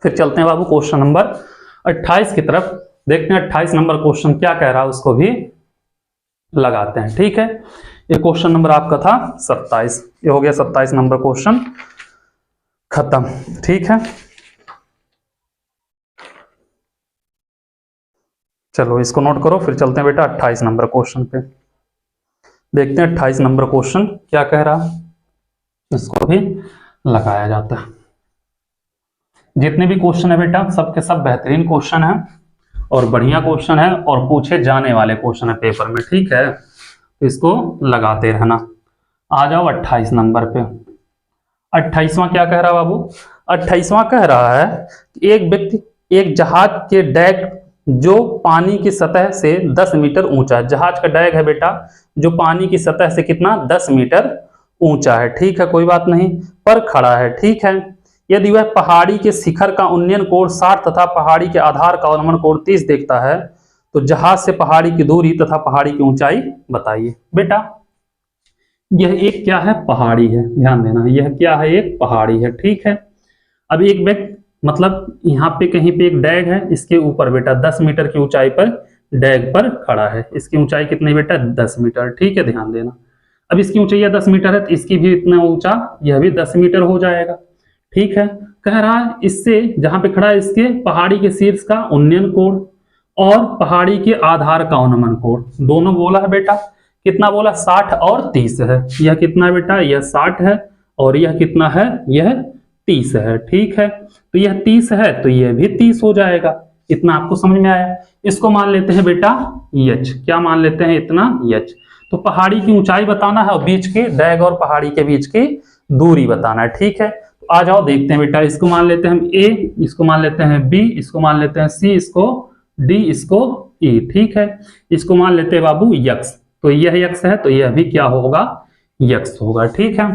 फिर चलते हैं बाबू क्वेश्चन नंबर 28 की तरफ। देखते हैं 28 नंबर क्वेश्चन क्या कह रहा है, उसको भी लगाते हैं, ठीक है। ये क्वेश्चन नंबर आपका था 27, ये हो गया 27 नंबर क्वेश्चन खत्म, ठीक है। चलो इसको नोट करो, फिर चलते हैं बेटा 28 नंबर क्वेश्चन पे। देखते हैं 28 नंबर क्वेश्चन क्या कह रहा है, इसको भी लगाया जाता है। जितने भी क्वेश्चन है बेटा सबके सब बेहतरीन क्वेश्चन है और बढ़िया क्वेश्चन है और पूछे जाने वाले क्वेश्चन है पेपर में, ठीक है। तो इसको लगाते रहना। आ जाओ 28 नंबर पे। 28वां क्या कह रहा है बाबू, 28वां कह रहा है कि एक व्यक्ति एक जहाज के डैग जो पानी की सतह से 10 मीटर ऊंचा है, जहाज का डैग है बेटा जो पानी की सतह से कितना 10 मीटर ऊंचा है, ठीक है, कोई बात नहीं, पर खड़ा है, ठीक है। यदि वह पहाड़ी के शिखर का उन्नयन कोण 60 तथा पहाड़ी के आधार का अवनमन कोण 30 देखता है, तो जहाज से पहाड़ी की दूरी तथा पहाड़ी की ऊंचाई बताइए। बेटा यह एक क्या है, पहाड़ी है, ध्यान देना, यह क्या है, एक पहाड़ी है, ठीक है। अब एक व्यक्ति मतलब यहाँ पे कहीं पे एक डैग है, इसके ऊपर बेटा 10 मीटर की ऊंचाई पर डैग पर खड़ा है। इसकी ऊंचाई कितनी बेटा, 10 मीटर, ठीक है, ध्यान देना। अब इसकी ऊंचाई 10 मीटर है तो इसकी भी इतना ऊंचा, यह भी 10 मीटर हो जाएगा, ठीक है। कह रहा है इससे जहां पे खड़ा है इसके पहाड़ी के शीर्ष का उन्नयन कोण और पहाड़ी के आधार का अवनमन कोण दोनों बोला है बेटा, कितना बोला, 60 और 30 है। यह कितना है बेटा, यह 60 है और यह कितना है, यह 30 है, ठीक है। तो यह 30 है तो यह भी 30 हो जाएगा। इतना आपको समझ में आया। इसको मान लेते हैं बेटा h, क्या मान लेते हैं, इतना h। तो पहाड़ी की ऊंचाई बताना है और बीच के डैग और पहाड़ी के बीच की दूरी बताना है, ठीक है। तो आ जाओ देखते हैं बेटा, इसको मान लेते हैं हम a, इसको मान लेते हैं b, इसको मान लेते हैं c, इसको d, इसको e, ठीक है। इसको मान लेते हैं बाबू x, तो यह x है तो यह भी क्या होगा, x होगा, ठीक है।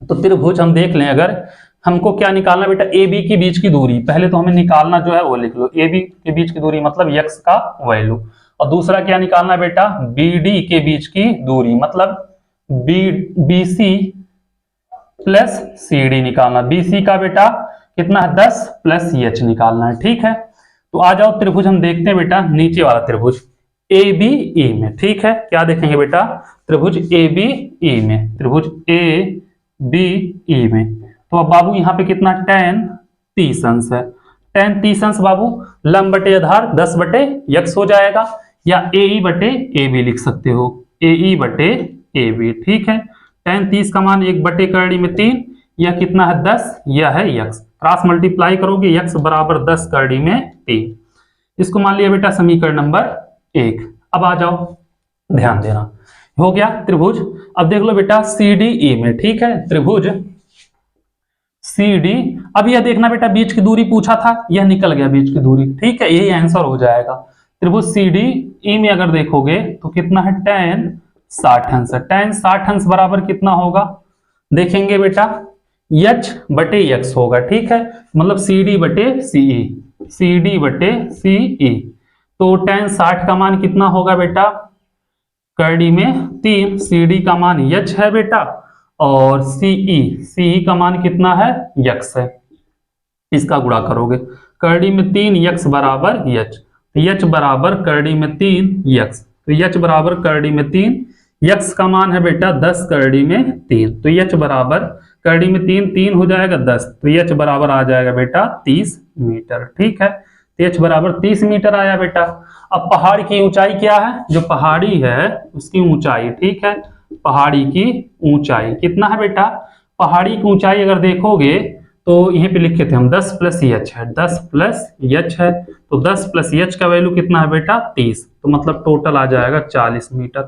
तो त्रिभुज हम देख लें, अगर हमको क्या निकालना बेटा, ए बी के बीच की दूरी, पहले तो हमें निकालना जो है वो लिख लो, ए बी के बीच की दूरी मतलब x का वैल्यू, और दूसरा क्या निकालना बेटा, बी डी के बीच की दूरी मतलब B C plus C D निकालना। बी सी का बेटा कितना है, 10 प्लस एच निकालना है, ठीक है। तो आ जाओ त्रिभुज हम देखते हैं बेटा, नीचे वाला त्रिभुज ए बी ई में, ठीक है। क्या देखेंगे बेटा, त्रिभुज ए बी ई में, त्रिभुज ए बी ई में। तो अब बाबू यहाँ पे कितना, tan 30 अंश है। tan 30 अंश बाबू लंब बटे आधार 10 बटे x हो जाएगा, या ए ई बटे ए बी लिख सकते हो, ए ई बटे ए बी, ठीक है। tan 30 का मान 1 बटे करड़ी में 3, यह कितना है 10, यह है x, क्रॉस मल्टीप्लाई करोगे x बराबर 10 करड़ी में 3। इसको मान लिया बेटा समीकरण नंबर 1। अब आ जाओ, ध्यान देना, हो गया त्रिभुज। अब देख लो बेटा सी डी ई में, ठीक है, त्रिभुज सी डी। अब यह देखना बेटा बीच की दूरी पूछा था, यह निकल गया बीच की दूरी, ठीक है, यही आंसर हो जाएगा। त्रिभुज सी डी ई में अगर देखोगे तो कितना है, tan 60 अंश। tan 60 अंश बराबर कितना होगा, देखेंगे बेटा h बटे x होगा, ठीक है, मतलब सी डी बटे सीई, सी डी बटे सीई। तो tan 60 का मान कितना होगा बेटा, करड़ी में 3, सी डी का मान h है बेटा, और सीई का मान कितना है, x है। इसका गुणा करोगे, करड़ी में 3x बराबर h, h बराबर करड़ी में 3x, तो h बराबर करड़ी में 3, x का मान है बेटा 10 करड़ी में 3, तो h बराबर करड़ी में 3, 3 हो जाएगा 10, तो h बराबर आ जाएगा बेटा 30 मीटर, ठीक है, तो h बराबर 30 मीटर आया बेटा। अब पहाड़ की ऊंचाई क्या है, जो पहाड़ी है उसकी ऊंचाई, ठीक है, पहाड़ी की ऊंचाई कितना है बेटा, पहाड़ी की ऊंचाई अगर देखोगे तो यहीं पे लिखे थे हम 10 प्लस एच है, 10 प्लस एच है, तो 10 प्लस एच का वैल्यू कितना है बेटा 30, तो मतलब टोटल आ जाएगा 40 मीटर।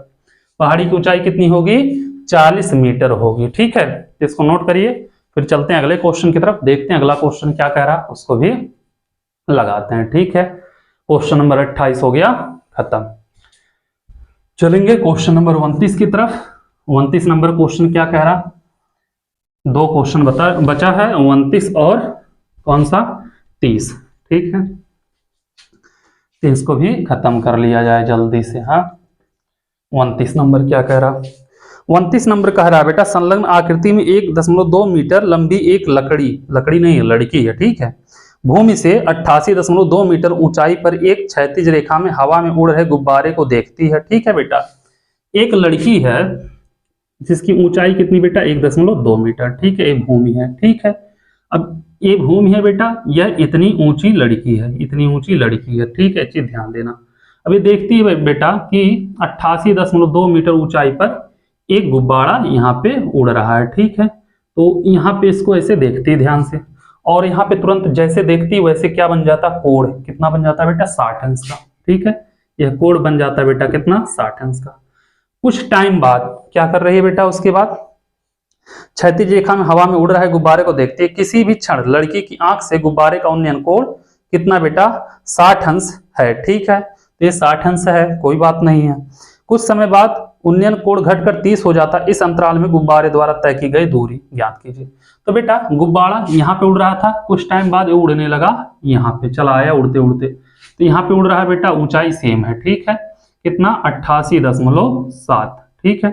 पहाड़ी की ऊंचाई कितनी होगी, 40 मीटर होगी, ठीक है, इसको नोट करिए। फिर चलते हैं अगले क्वेश्चन की तरफ, देखते हैं अगला क्वेश्चन क्या कह रहा है, उसको भी लगाते हैं, ठीक है। क्वेश्चन नंबर 28 हो गया खत्म। चलेंगे क्वेश्चन नंबर 29 की तरफ। 29 नंबर क्वेश्चन क्या कह रहा, दो क्वेश्चन बचा है, 29 और कौन सा 30, ठीक है, तो इसको भी खत्म कर लिया जाए जल्दी से। हाँ, 29 नंबर क्या कह रहा, 29 नंबर कह रहा है बेटा संलग्न आकृति में 1.2 मीटर लंबी एक लकड़ी नहीं लड़की है, ठीक है, भूमि से 88.2 मीटर ऊंचाई पर एक क्षैतिज रेखा में हवा में उड़ रहे गुब्बारे को देखती है, ठीक है बेटा। एक लड़की है जिसकी ऊंचाई कितनी बेटा 1.2 मीटर, ठीक है, एक भूमि है, ठीक है। अब ये भूमि है बेटा, यह इतनी ऊंची लड़की है, इतनी ऊंची लड़की है, ठीक है, चीज ध्यान देना। अब ये देखती है बेटा कि 88.2 मीटर ऊंचाई पर एक गुब्बारा यहाँ पे उड़ रहा है, ठीक है, तो यहाँ पे इसको ऐसे देखती है ध्यान से, और यहाँ पे तुरंत जैसे देखती है वैसे क्या बन जाता, कोण कितना बन जाता है बेटा 60 अंश का, ठीक है, यह कोण बन जाता है बेटा कितना 60 अंश का। कुछ टाइम बाद क्या कर रही है बेटा, उसके बाद क्षैतिज रेखा में हवा में उड़ रहे गुब्बारे को देखते हैं, किसी भी क्षण लड़की की आंख से गुब्बारे का उन्नयन कोण कितना बेटा 60 अंश है, ठीक है, तो ये 60 अंश है, कोई बात नहीं है। कुछ समय बाद उन्नयन कोण घटकर 30 हो जाता, इस अंतराल में गुब्बारे द्वारा तय की गई दूरी ज्ञात कीजिए। तो बेटा गुब्बारा यहाँ पे उड़ रहा था, कुछ टाइम बाद ये उड़ने लगा, यहाँ पे चला आया उड़ते उड़ते, तो यहाँ पे उड़ रहा है बेटा, ऊंचाई सेम है, ठीक है, कितना 88.7, ठीक है,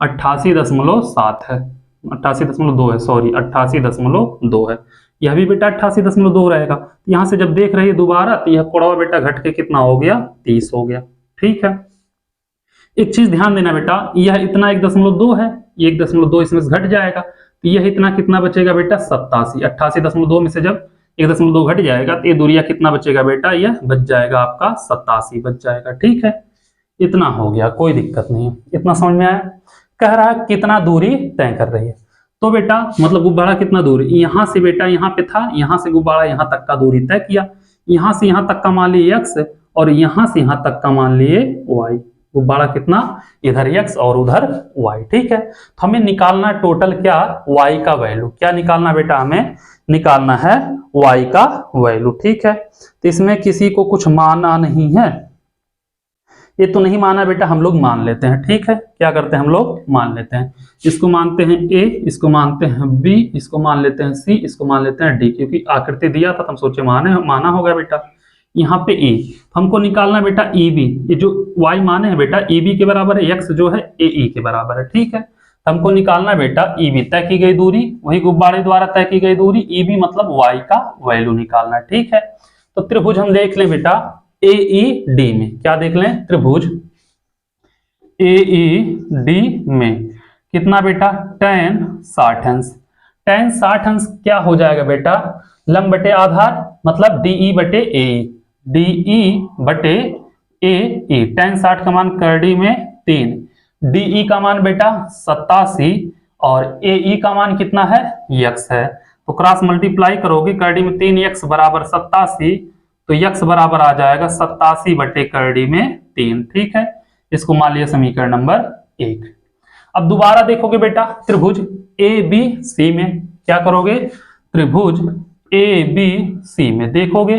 88.7 है, 88.2 है, सॉरी 88.2 है, यह भी बेटा 88.2 रहेगा। यहां से जब देख रही है दोबारा तो यह कोणवा बेटा घट के कितना हो गया 30 हो गया, ठीक है। एक चीज ध्यान देना बेटा, यह इतना 1.2 है, ये 1.2 इसमें से घट जाएगा, तो यह इतना कितना बचेगा बेटा 87, 88.2 में से जब 1.2 घट जाएगा तो ये दूरिया कितना बचेगा बेटा, यह बच जाएगा आपका 87 बच जाएगा, ठीक है, इतना हो गया, कोई दिक्कत नहीं है, इतना समझ में आया। कह रहा है कितना दूरी तय कर रही है, तो बेटा मतलब गुब्बारा कितना दूरी, यहां से बेटा यहाँ पे था, यहां से गुब्बारा यहाँ तक का दूरी तय किया, यहां से यहाँ तक का मान लिए x और यहां से यहाँ तक का मान लिए y, गुब्बारा कितना इधर x और उधर y, ठीक है। तो हमें निकालना टोटल क्या y का वैल्यू, क्या निकालना बेटा, हमें निकालना है y का वैल्यू, ठीक है। तो इसमें किसी को कुछ माना नहीं है, ये तो नहीं माना बेटा, हम लोग मान लेते हैं, ठीक है, क्या करते हैं हम लोग मान लेते हैं, इसको मानते हैं a, इसको मानते हैं b, इसको मान लेते हैं c, इसको मान लेते हैं d, क्योंकि आकृति दिया था तो हम सोचे माना होगा बेटा। यहाँ पे e, हमको निकालना बेटा eb, ये जो y माने है बेटा eb के बराबर है, x जो है ae के बराबर है, ठीक है, हमको निकालना बेटा eb तय की गई दूरी, वही गुब्बारे द्वारा तय की गई दूरी, eb मतलब y का वैल्यू निकालना, ठीक है। तो त्रिभुज हम देख लें बेटा AED में, क्या देख लें, त्रिभुज AED में कितना बेटा tan 60 अंश, tan 60 अंश क्या हो जाएगा बेटा, लंब बटे आधार मतलब DE बटे AE, DE बटे AE, tan 60 का मान करड़ी में 3, DE का मान बेटा 87 और AE का मान कितना है x है, तो क्रॉस मल्टीप्लाई करोगे, करड़ी में 3x बराबर 87, तो x बराबर आ जाएगा 87 बटे करड़ी में 3, ठीक है, इसको मान लिया समीकरण नंबर 1। अब दोबारा देखोगे बेटा त्रिभुज ABC में क्या करोगे, त्रिभुज ए बी सी में देखोगे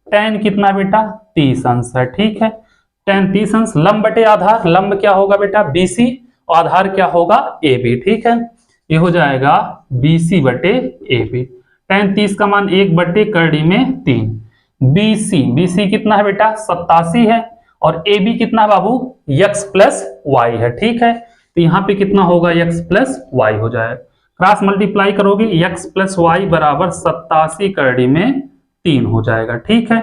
tan कितना बेटा 30 अंश है, ठीक है। tan 30 अंश, लंब बटे आधार, लंब क्या होगा बेटा BC और आधार क्या होगा AB, ठीक है। ये हो जाएगा BC बटे AB। tan 30 का मान 1 बटे करड़ी में 3। BC कितना है बेटा 87 है और AB कितना है बाबू x प्लस y है, ठीक है। तो यहाँ पे कितना होगा x प्लस y हो जाएगा, क्रॉस मल्टीप्लाई करोगे x प्लस वाई बराबर 87 करड़ी में 3 हो जाएगा, ठीक है।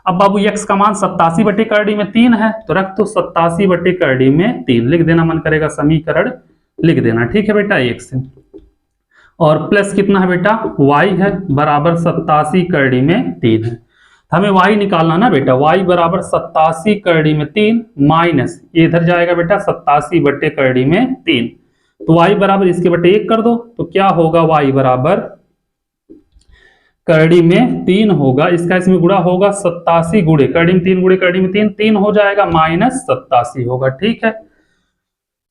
अब बाबू x का मान 87 बटे करड़ी में 3 है तो रख दो 87 बटे करड़ी में 3 लिख देना, मन करेगा समीकरण लिख देना, ठीक है बेटा 1 से। और प्लस कितना है बेटा y है बराबर 87 करड़ी में 3 है, हमें y निकालना ना बेटा, y बराबर 87 करड़ी में 3 माइनस ये इधर जाएगा बेटा 87 बटे करड़ी में 3, तो y बराबर इसके बटे 1 कर दो तो क्या होगा y बराबर करड़ी में 3 होगा, इसका इसमें गुणा होगा 87 गुणे करड़ी में 3 गुणे करड़ी में 3 हो जाएगा माइनस 87 होगा, ठीक है।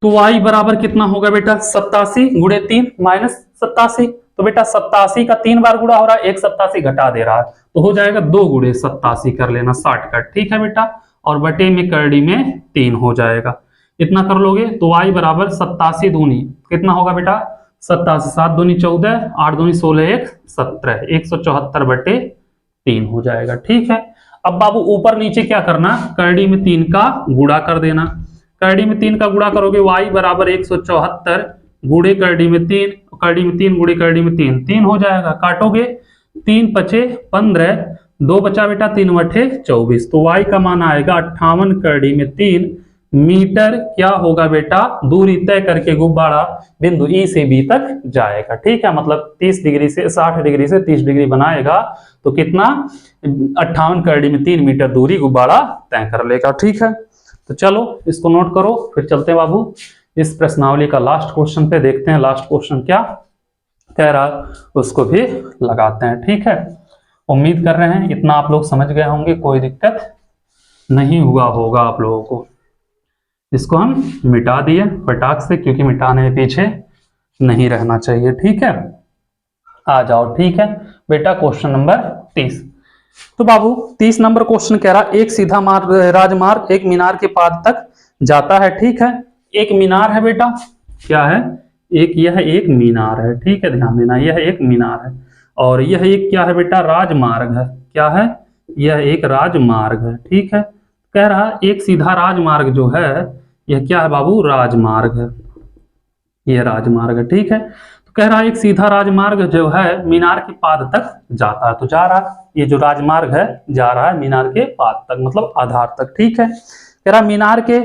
तो y बराबर कितना होगा बेटा 87 गुणे 3 माइनस 87, तो बेटा 87 का 3 बार गुणा हो रहा है, एक 87 घटा दे रहा है तो हो जाएगा 2 गुणे 87 कर लेना 60 का, ठीक है बेटा। और बटे में करड़ी में 3 हो जाएगा, इतना कर लोगे तो y बराबर 87 दूनी कितना होगा बेटा 87, 7 दूनी 14, 8 दूनी 16, 1 17, 174 बटे 3 हो जाएगा, ठीक है। अब बाबू ऊपर नीचे क्या करना, करड़ी में 3 का गुणा कर देना, करड़ी में 3 का गुणा करोगे y बराबर 174 गुणे करड़ी में 3, करड़ी में 3 गुणे करड़ी में 3 हो जाएगा, काटोगे 3 पचे 15, 2 बचा बेटा 3 बटे 24, तो y का मान आएगा 58 करड़ी में 3 मीटर क्या होगा बेटा दूरी तय करके गुब्बारा बिंदु E से B तक जाएगा, ठीक है। मतलब 30 डिग्री से 60 डिग्री से 30 डिग्री बनाएगा तो कितना 58 करड़ी में 3 मीटर दूरी गुब्बारा तय कर लेगा, ठीक है। तो चलो इसको नोट करो, फिर चलते हैं बाबू इस प्रश्नावली का लास्ट क्वेश्चन पे, देखते हैं लास्ट क्वेश्चन क्या कह रहा उसको भी लगाते हैं, ठीक है। उम्मीद कर रहे हैं इतना आप लोग समझ गए होंगे, कोई दिक्कत नहीं हुआ होगा आप लोगों को। इसको हम मिटा दिए फटाक से क्योंकि मिटाने में पीछे नहीं रहना चाहिए, ठीक है। आ जाओ, ठीक है बेटा क्वेश्चन नंबर 30। तो बाबू 30 नंबर क्वेश्चन कह रहा एक सीधा राजमार्ग एक मीनार के पाद तक जाता है, ठीक है। एक मीनार है बेटा, क्या है यह एक मीनार है, ठीक है, ध्यान देना यह एक मीनार है और यह एक क्या है बेटा राजमार्ग है, क्या है यह एक राजमार्ग है, ठीक है। कह रहा एक सीधा राजमार्ग जो है यह क्या है बाबू राजमार्ग है, यह राजमार्ग है, ठीक है। तो कह रहा एक सीधा राजमार्ग जो है मीनार के पाद तक जाता है, तो जा रहा ये जो राजमार्ग है जा रहा है मीनार के पाद तक मतलब आधार तक, ठीक है। कह रहा मीनार के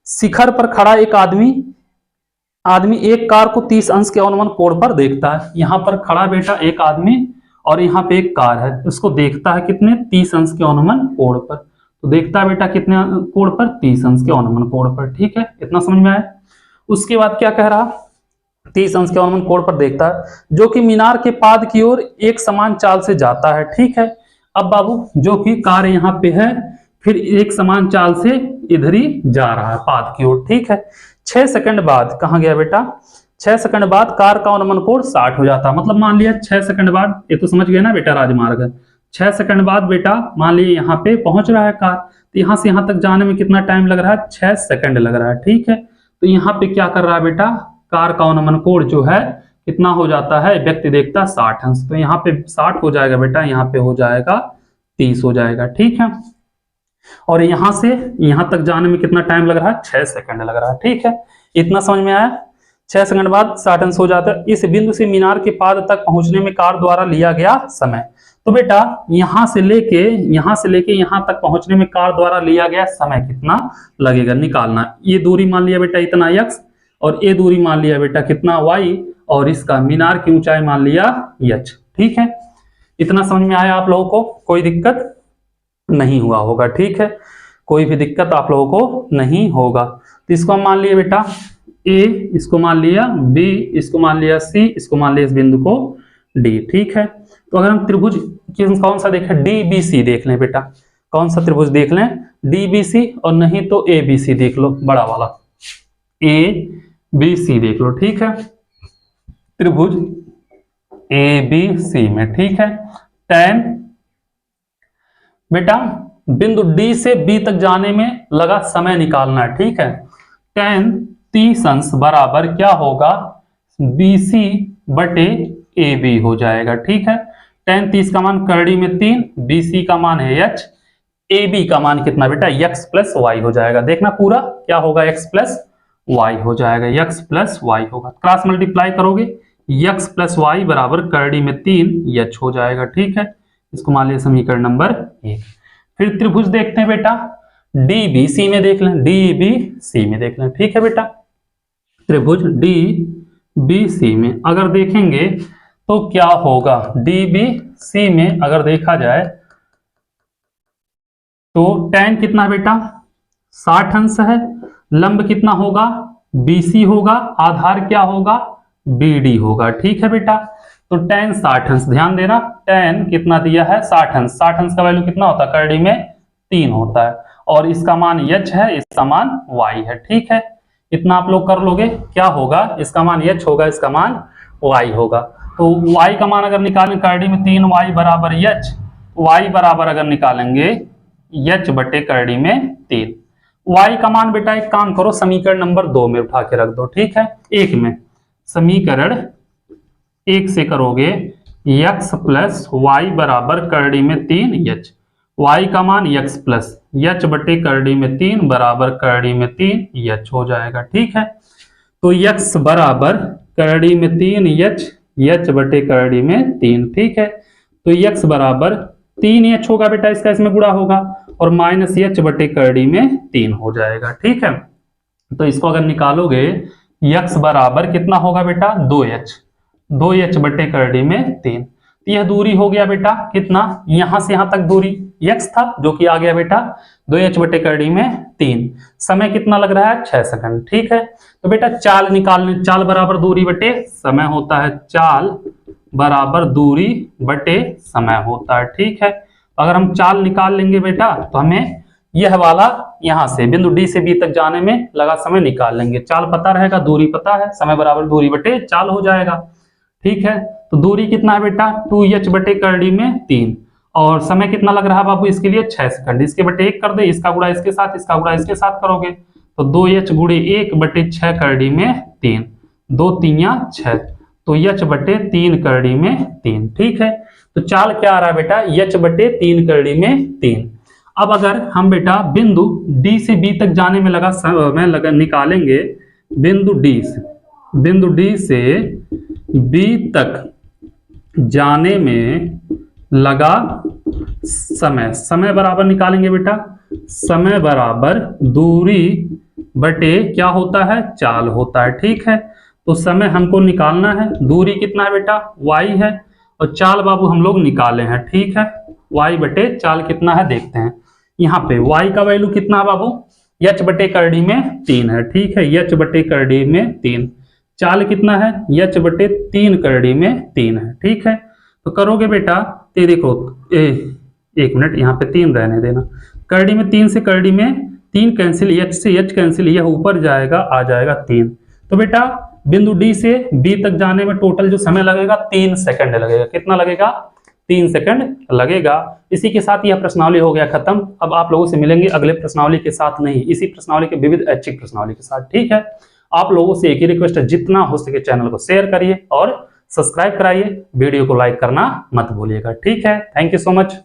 शिखर पर खड़ा एक आदमी एक कार को 30 अंश के अवनमन कोण पर देखता है। यहाँ पर खड़ा बेटा एक आदमी और यहाँ पे एक कार है, उसको देखता है कितने 30 अंश के अवनमन कोण पर, तो देखता है बेटा कितने कोण पर 30 अंश के अवनमन कोण पर, ठीक है, इतना समझ में आया। उसके बाद क्या कह रहा 30 अंश के अवनमन कोण पर देखता है जो कि मीनार के पाद की ओर एक समान चाल से जाता है, ठीक है। अब बाबू जो कि कार यहाँ पे है फिर एक समान चाल से इधर ही जा रहा है पाद की ओर, ठीक है। 6 सेकंड बाद कहाँ गया बेटा 6 सेकंड बाद कार का अवनमन कोण 60 हो जाता है, मतलब मान लिया 6 सेकंड बाद, ये तो समझ गए ना बेटा राजमार्ग है, 6 सेकंड बाद बेटा मान लीजिए यहाँ पे पहुंच रहा है कार, तो यहाँ से यहाँ तक जाने में कितना टाइम लग रहा है 6 सेकंड लग रहा है, ठीक है। तो यहाँ पे क्या कर रहा है बेटा कार का अवनमन कोण जो है कितना हो जाता है व्यक्ति देखता 60 अंश, तो यहाँ पे 60 हो जाएगा बेटा, यहाँ पे हो जाएगा 30 हो जाएगा, ठीक है। और यहाँ से यहाँ तक जाने में कितना टाइम लग रहा है 6 सेकंड लग रहा है, ठीक है, इतना समझ में आया। 6 सेकंड बाद 60 अंश हो जाता है। इस बिंदु से मीनार के पाद तक पहुंचने में कार द्वारा लिया गया समय, तो बेटा यहां से लेके यहां तक पहुंचने में कार द्वारा लिया गया समय कितना लगेगा निकालना। ये दूरी मान लिया बेटा इतना x और ये दूरी मान लिया बेटा कितना y और इसका मीनार की ऊंचाई मान लिया h, ठीक है। इतना समझ में आया आप लोगों को, कोई दिक्कत नहीं हुआ होगा, ठीक है, कोई भी दिक्कत आप लोगों को नहीं होगा। तो इसको हम मान लिया बेटा a, इसको मान लिया b, इसको मान लिया c, इसको मान लिया इस बिंदु को d, ठीक है। तो अगर हम त्रिभुज कौन सा देखें DBC देख लें बेटा, कौन सा त्रिभुज देख लें DBC और नहीं तो ABC देख लो, बड़ा वाला ABC देख लो, ठीक है। त्रिभुज ए बी सी में, ठीक है। tan बेटा बिंदु डी से बी तक जाने में लगा समय निकालना है, ठीक है। tan 30 अंश बराबर क्या होगा, BC बटे AB हो जाएगा, ठीक है। tan 30 का मान करड़ी में 3, BC का मान है h, AB का मान कितना बेटा x प्लस वाई हो जाएगा। देखना पूरा क्या होगा, x प्लस वाई हो जाएगा, x प्लस वाई होगा। क्रॉस मल्टीप्लाई करोगे x प्लस वाई बराबर करड़ी में 3 h हो जाएगा, ठीक है। इसको मान लिया समीकरण नंबर 1। फिर त्रिभुज देखते हैं बेटा, DBC में देख लें, DBC में देख लें, ठीक है बेटा। त्रिभुज DBC में अगर देखेंगे तो क्या होगा, DBC में अगर देखा जाए तो tan कितना बेटा 60 अंश है, लंब कितना होगा BC होगा, आधार क्या होगा BD होगा, ठीक है बेटा। तो tan 60 अंश, ध्यान देना tan कितना दिया है 60 अंश, 60 अंश का वैल्यू कितना होता है, करड़ी में 3 होता है, और इसका मान h है, इसका मान y है, ठीक है। इतना आप लोग कर लोगे, क्या होगा, इसका मान h होगा, इसका मान y होगा। तो y का मान अगर निकालें करड़ी में 3, y बराबर h, y बराबर अगर निकालेंगे h बटे करड़ी में 3। y का मान बेटा एक काम करो, समीकरण नंबर 2 में उठा के रख दो, ठीक है। 1 में समीकरण 1 से करोगे x प्लस वाई बराबर करड़ी में 3h, y का मान x प्लस h बटे करड़ी में 3 बराबर करड़ी में 3h हो जाएगा, ठीक है। तो x बराबर करड़ी में 3h, h बटे करड़ी में 3, ठीक है। तो x बराबर 3h होगा बेटा, इसका इसमें गुणा होगा, और माइनस h बटे करड़ी में 3 हो जाएगा, ठीक है। तो इसको अगर निकालोगे x बराबर कितना होगा बेटा 2h बटे करड़ी में 3। यह दूरी हो गया बेटा कितना, यहां से यहां तक दूरी x था जो कि आ गया बेटा 2h बटे करड़ी में 3। समय कितना लग रहा है 6 सेकंड, ठीक है। तो बेटा चाल निकालने, चाल बराबर दूरी बटे समय होता है, चाल बराबर दूरी बटे समय होता है, ठीक है। अगर हम चाल निकाल लेंगे बेटा तो हमें यह वाला यहां से बिंदु डी से बी तक जाने में लगा समय निकाल लेंगे। चाल पता रहेगा, दूरी पता है, समय बराबर दूरी बटे चाल हो जाएगा, ठीक है। तो दूरी कितना है बेटा 2h बटे करड़ी में 3, और समय कितना लग रहा है बाबू इसके लिए 6 सेकंड। इसके बटे 1 कर दे, इसका गुणा इसके साथ, इसका गुणा इसके साथ करोगे तो 2h गुणे 1 बटे 6 करड़ी में 3, 2 3 6, तो h बटे 3 करड़ी में 3, ठीक है। तो चाल क्या आ रहा है बेटा h बटे 3 करड़ी में 3। अब अगर हम बेटा बिंदु D से B तक जाने में लगा समय निकालेंगे, बिंदु D से B तक जाने में लगा समय बराबर निकालेंगे बेटा, समय बराबर दूरी बटे क्या होता है चाल होता है, ठीक है। तो समय हमको निकालना है, दूरी कितना है बेटा y है, और चाल बाबू हम लोग निकाले हैं, ठीक है। y बटे चाल कितना है देखते हैं, यहाँ पे y का वैल्यू कितना है बाबू h बटे करड़ी में 3 है, ठीक है। h बटे करड़ी में 3, चाल कितना है h बटे 3 करड़ी में 3 है, ठीक है। तो करोगे बेटा ये देखो, एक मिनट यहाँ पे 3 रहने देना, करड़ी में 3 से करड़ी में 3 कैंसिल, h से h कैंसिल, यह ऊपर जाएगा, आ जाएगा 3। तो बेटा बिंदु D से B तक जाने में टोटल जो समय लगेगा 3 सेकंड लगेगा। कितना लगेगा 3 सेकंड लगेगा। इसी के साथ यह प्रश्नावली हो गया खत्म। अब आप लोगों से मिलेंगे अगले प्रश्नावली के साथ, नहीं इसी प्रश्नावली के विविध ऐच्छिक प्रश्नावली के साथ, ठीक है। आप लोगों से एक ही रिक्वेस्ट है, जितना हो सके चैनल को शेयर करिए और सब्सक्राइब कराइए, वीडियो को लाइक करना मत भूलिएगा, ठीक है। Thank you so much.